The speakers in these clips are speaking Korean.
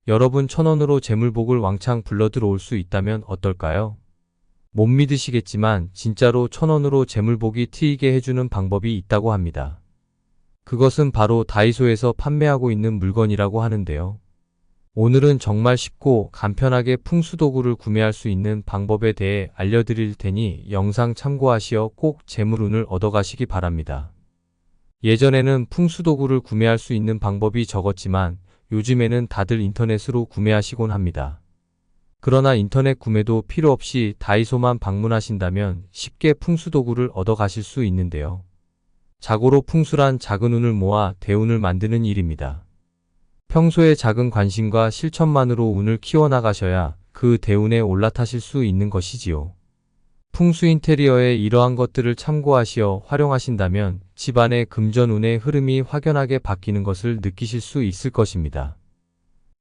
여러분 1,000원으로 재물복을 왕창 불러 들어올 수 있다면 어떨까요? 못 믿으시겠지만 진짜로 1,000원으로 재물복이 트이게 해주는 방법이 있다고 합니다. 그것은 바로 다이소에서 판매하고 있는 물건이라고 하는데요. 오늘은 정말 쉽고 간편하게 풍수도구를 구매할 수 있는 방법에 대해 알려드릴 테니 영상 참고하시어 꼭 재물운을 얻어가시기 바랍니다. 예전에는 풍수도구를 구매할 수 있는 방법이 적었지만 요즘에는 다들 인터넷으로 구매하시곤 합니다. 그러나 인터넷 구매도 필요 없이 다이소만 방문하신다면 쉽게 풍수도구를 얻어가실 수 있는데요. 자고로 풍수란 작은 운을 모아 대운을 만드는 일입니다. 평소에 작은 관심과 실천만으로 운을 키워나가셔야 그 대운에 올라타실 수 있는 것이지요. 풍수 인테리어에 이러한 것들을 참고하시어 활용하신다면 집안의 금전운의 흐름이 확연하게 바뀌는 것을 느끼실 수 있을 것입니다.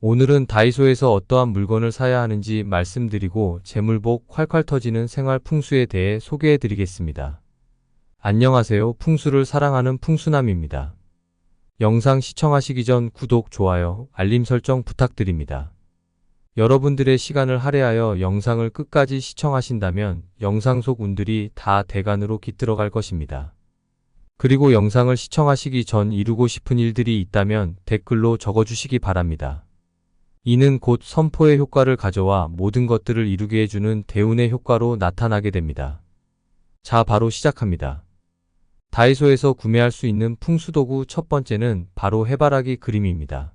오늘은 다이소에서 어떠한 물건을 사야 하는지 말씀드리고 재물복 콸콸 터지는 생활 풍수에 대해 소개해 드리겠습니다. 안녕하세요. 풍수를 사랑하는 풍수남입니다. 영상 시청하시기 전 구독, 좋아요, 알림 설정 부탁드립니다. 여러분들의 시간을 할애하여 영상을 끝까지 시청하신다면 영상 속 운들이 다 대간으로 깃들어갈 것입니다. 그리고 영상을 시청하시기 전 이루고 싶은 일들이 있다면 댓글로 적어주시기 바랍니다. 이는 곧 선포의 효과를 가져와 모든 것들을 이루게 해주는 대운의 효과로 나타나게 됩니다. 자, 바로 시작합니다. 다이소에서 구매할 수 있는 풍수도구 첫 번째는 바로 해바라기 그림입니다.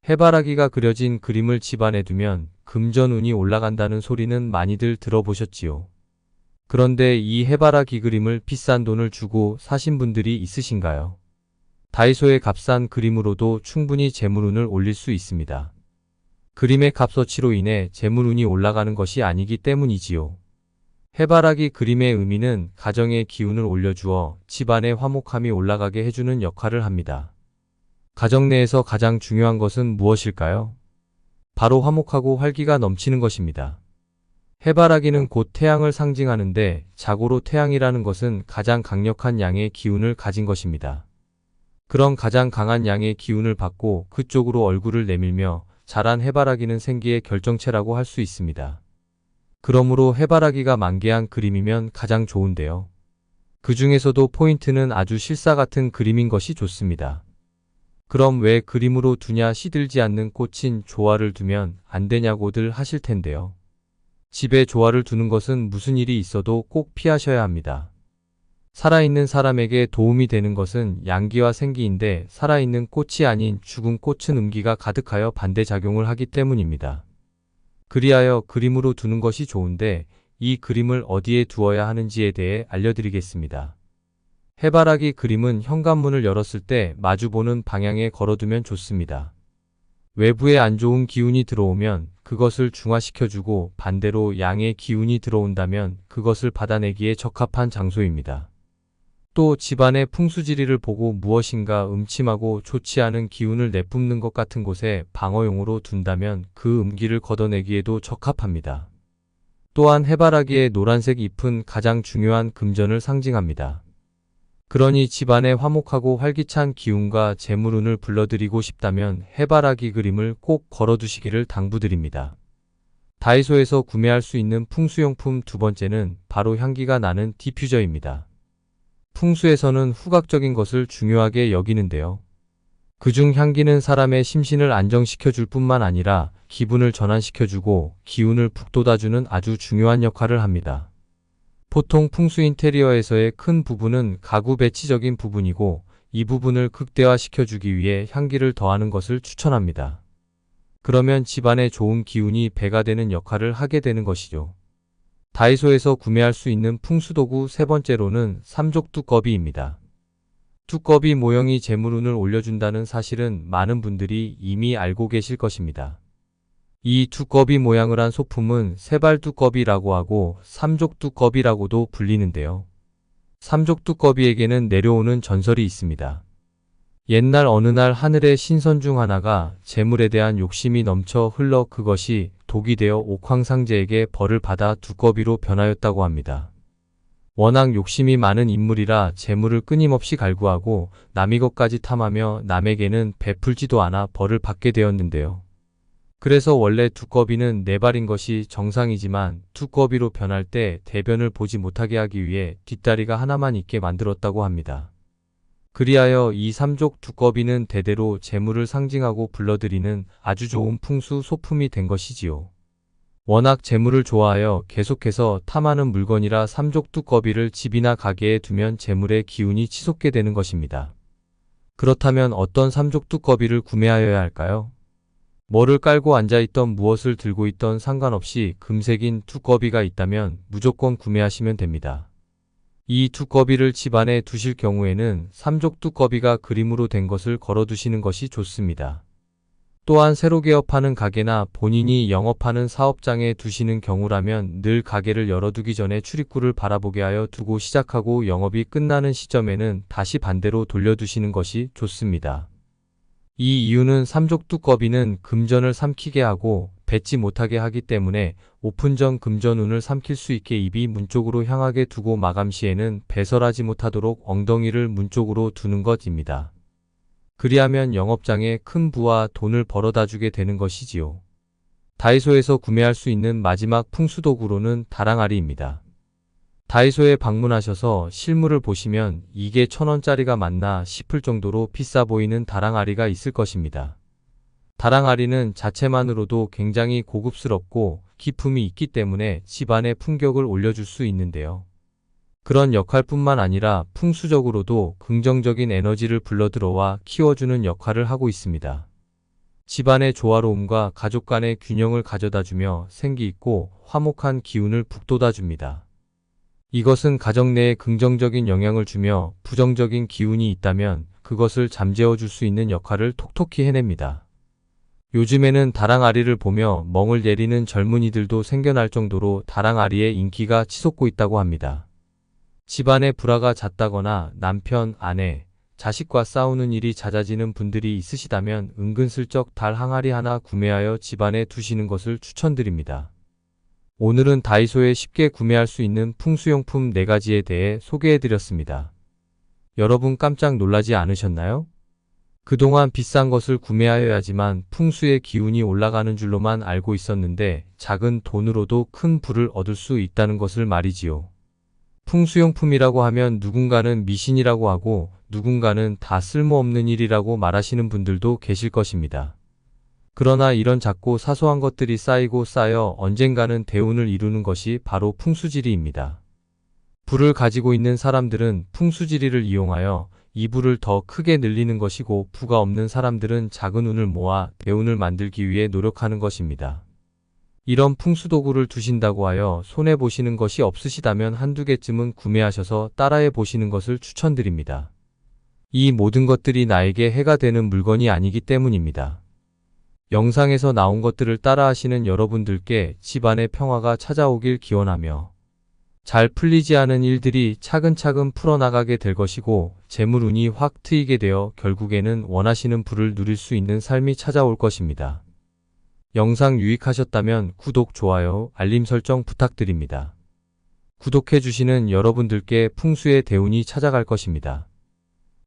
해바라기가 그려진 그림을 집안에 두면 금전운이 올라간다는 소리는 많이들 들어보셨지요. 그런데 이 해바라기 그림을 비싼 돈을 주고 사신 분들이 있으신가요? 다이소의 값싼 그림으로도 충분히 재물운을 올릴 수 있습니다. 그림의 값어치로 인해 재물운이 올라가는 것이 아니기 때문이지요. 해바라기 그림의 의미는 가정의 기운을 올려주어 집안의 화목함이 올라가게 해주는 역할을 합니다. 가정 내에서 가장 중요한 것은 무엇일까요? 바로 화목하고 활기가 넘치는 것입니다. 해바라기는 곧 태양을 상징하는데 자고로 태양이라는 것은 가장 강력한 양의 기운을 가진 것입니다. 그런 가장 강한 양의 기운을 받고 그쪽으로 얼굴을 내밀며 자란 해바라기는 생기의 결정체라고 할 수 있습니다. 그러므로 해바라기가 만개한 그림이면 가장 좋은데요. 그 중에서도 포인트는 아주 실사 같은 그림인 것이 좋습니다. 그럼 왜 그림으로 두냐, 시들지 않는 꽃인 조화를 두면 안 되냐고들 하실 텐데요. 집에 조화를 두는 것은 무슨 일이 있어도 꼭 피하셔야 합니다. 살아있는 사람에게 도움이 되는 것은 양기와 생기인데 살아있는 꽃이 아닌 죽은 꽃은 음기가 가득하여 반대작용을 하기 때문입니다. 그리하여 그림으로 두는 것이 좋은데 이 그림을 어디에 두어야 하는지에 대해 알려드리겠습니다. 해바라기 그림은 현관문을 열었을 때 마주보는 방향에 걸어두면 좋습니다. 외부에 안 좋은 기운이 들어오면 그것을 중화시켜주고 반대로 양의 기운이 들어온다면 그것을 받아내기에 적합한 장소입니다. 또 집안의 풍수지리를 보고 무엇인가 음침하고 좋지 않은 기운을 내뿜는 것 같은 곳에 방어용으로 둔다면 그 음기를 걷어내기에도 적합합니다. 또한 해바라기의 노란색 잎은 가장 중요한 금전을 상징합니다. 그러니 집안에 화목하고 활기찬 기운과 재물운을 불러들이고 싶다면 해바라기 그림을 꼭 걸어두시기를 당부드립니다. 다이소에서 구매할 수 있는 풍수용품 두 번째는 바로 향기가 나는 디퓨저입니다. 풍수에서는 후각적인 것을 중요하게 여기는데요. 그중 향기는 사람의 심신을 안정시켜줄 뿐만 아니라 기분을 전환시켜주고 기운을 북돋아주는 아주 중요한 역할을 합니다. 보통 풍수 인테리어에서의 큰 부분은 가구 배치적인 부분이고 이 부분을 극대화시켜주기 위해 향기를 더하는 것을 추천합니다. 그러면 집안에 좋은 기운이 배가 되는 역할을 하게 되는 것이죠. 다이소에서 구매할 수 있는 풍수도구 세 번째로는 삼족 두꺼비입니다. 두꺼비 모형이 재물운을 올려준다는 사실은 많은 분들이 이미 알고 계실 것입니다. 이 두꺼비 모양을 한 소품은 세발 두꺼비라고 하고 삼족 두꺼비라고도 불리는데요. 삼족 두꺼비에게는 내려오는 전설이 있습니다. 옛날 어느 날 하늘의 신선 중 하나가 재물에 대한 욕심이 넘쳐 흘러 그것이 독이 되어 옥황상제에게 벌을 받아 두꺼비로 변하였다고 합니다. 워낙 욕심이 많은 인물이라 재물을 끊임없이 갈구하고 남의 것까지 탐하며 남에게는 베풀지도 않아 벌을 받게 되었는데요. 그래서 원래 두꺼비는 네 발인 것이 정상이지만 두꺼비로 변할 때 대변을 보지 못하게 하기 위해 뒷다리가 하나만 있게 만들었다고 합니다. 그리하여 이 삼족 두꺼비는 대대로 재물을 상징하고 불러들이는 아주 좋은 풍수 소품이 된 것이지요. 워낙 재물을 좋아하여 계속해서 탐하는 물건이라 삼족 두꺼비를 집이나 가게에 두면 재물의 기운이 치솟게 되는 것입니다. 그렇다면 어떤 삼족 두꺼비를 구매하여야 할까요? 뭐를 깔고 앉아있던 무엇을 들고 있던 상관없이 금색인 두꺼비가 있다면 무조건 구매하시면 됩니다. 이 두꺼비를 집안에 두실 경우에는 삼족 두꺼비가 그림으로 된 것을 걸어두시는 것이 좋습니다. 또한 새로 개업하는 가게나 본인이 영업하는 사업장에 두시는 경우라면 늘 가게를 열어두기 전에 출입구를 바라보게 하여 두고 시작하고 영업이 끝나는 시점에는 다시 반대로 돌려두시는 것이 좋습니다. 이 이유는 삼족 두꺼비는 금전을 삼키게 하고 뱉지 못하게 하기 때문에 오픈 전 금전운을 삼킬 수 있게 입이 문 쪽으로 향하게 두고 마감 시에는 배설하지 못하도록 엉덩이를 문 쪽으로 두는 것입니다. 그리하면 영업장에 큰 부와 돈을 벌어다 주게 되는 것이지요. 다이소에서 구매할 수 있는 마지막 풍수도구로는 다랑아리입니다. 다이소에 방문하셔서 실물을 보시면 이게 1,000원짜리가 맞나 싶을 정도로 비싸 보이는 다랑아리가 있을 것입니다. 다랑아리는 자체만으로도 굉장히 고급스럽고 기품이 있기 때문에 집안의 품격을 올려줄 수 있는데요. 그런 역할뿐만 아니라 풍수적으로도 긍정적인 에너지를 불러들어와 키워주는 역할을 하고 있습니다. 집안의 조화로움과 가족 간의 균형을 가져다주며 생기있고 화목한 기운을 북돋아줍니다. 이것은 가정 내에 긍정적인 영향을 주며 부정적인 기운이 있다면 그것을 잠재워줄 수 있는 역할을 톡톡히 해냅니다. 요즘에는 다랑아리를 보며 멍을 내리는 젊은이들도 생겨날 정도로 다랑아리의 인기가 치솟고 있다고 합니다. 집안에 불화가 잦다거나 남편, 아내, 자식과 싸우는 일이 잦아지는 분들이 있으시다면 은근슬쩍 달 항아리 하나 구매하여 집안에 두시는 것을 추천드립니다. 오늘은 다이소에 쉽게 구매할 수 있는 풍수용품 4가지에 대해 소개해드렸습니다. 여러분 깜짝 놀라지 않으셨나요? 그동안 비싼 것을 구매하여야지만 풍수의 기운이 올라가는 줄로만 알고 있었는데 작은 돈으로도 큰 부를 얻을 수 있다는 것을 말이지요. 풍수용품이라고 하면 누군가는 미신이라고 하고 누군가는 다 쓸모없는 일이라고 말하시는 분들도 계실 것입니다. 그러나 이런 작고 사소한 것들이 쌓이고 쌓여 언젠가는 대운을 이루는 것이 바로 풍수지리입니다. 부를 가지고 있는 사람들은 풍수지리를 이용하여 이 부를 더 크게 늘리는 것이고 부가 없는 사람들은 작은 운을 모아 대운을 만들기 위해 노력하는 것입니다. 이런 풍수도구를 두신다고 하여 손해보시는 것이 없으시다면 한두 개쯤은 구매하셔서 따라해 보시는 것을 추천드립니다. 이 모든 것들이 나에게 해가 되는 물건이 아니기 때문입니다. 영상에서 나온 것들을 따라하시는 여러분들께 집안의 평화가 찾아오길 기원하며 잘 풀리지 않은 일들이 차근차근 풀어나가게 될 것이고 재물운이 확 트이게 되어 결국에는 원하시는 부를 누릴 수 있는 삶이 찾아올 것입니다. 영상 유익하셨다면 구독, 좋아요, 알림 설정 부탁드립니다. 구독해주시는 여러분들께 풍수의 대운이 찾아갈 것입니다.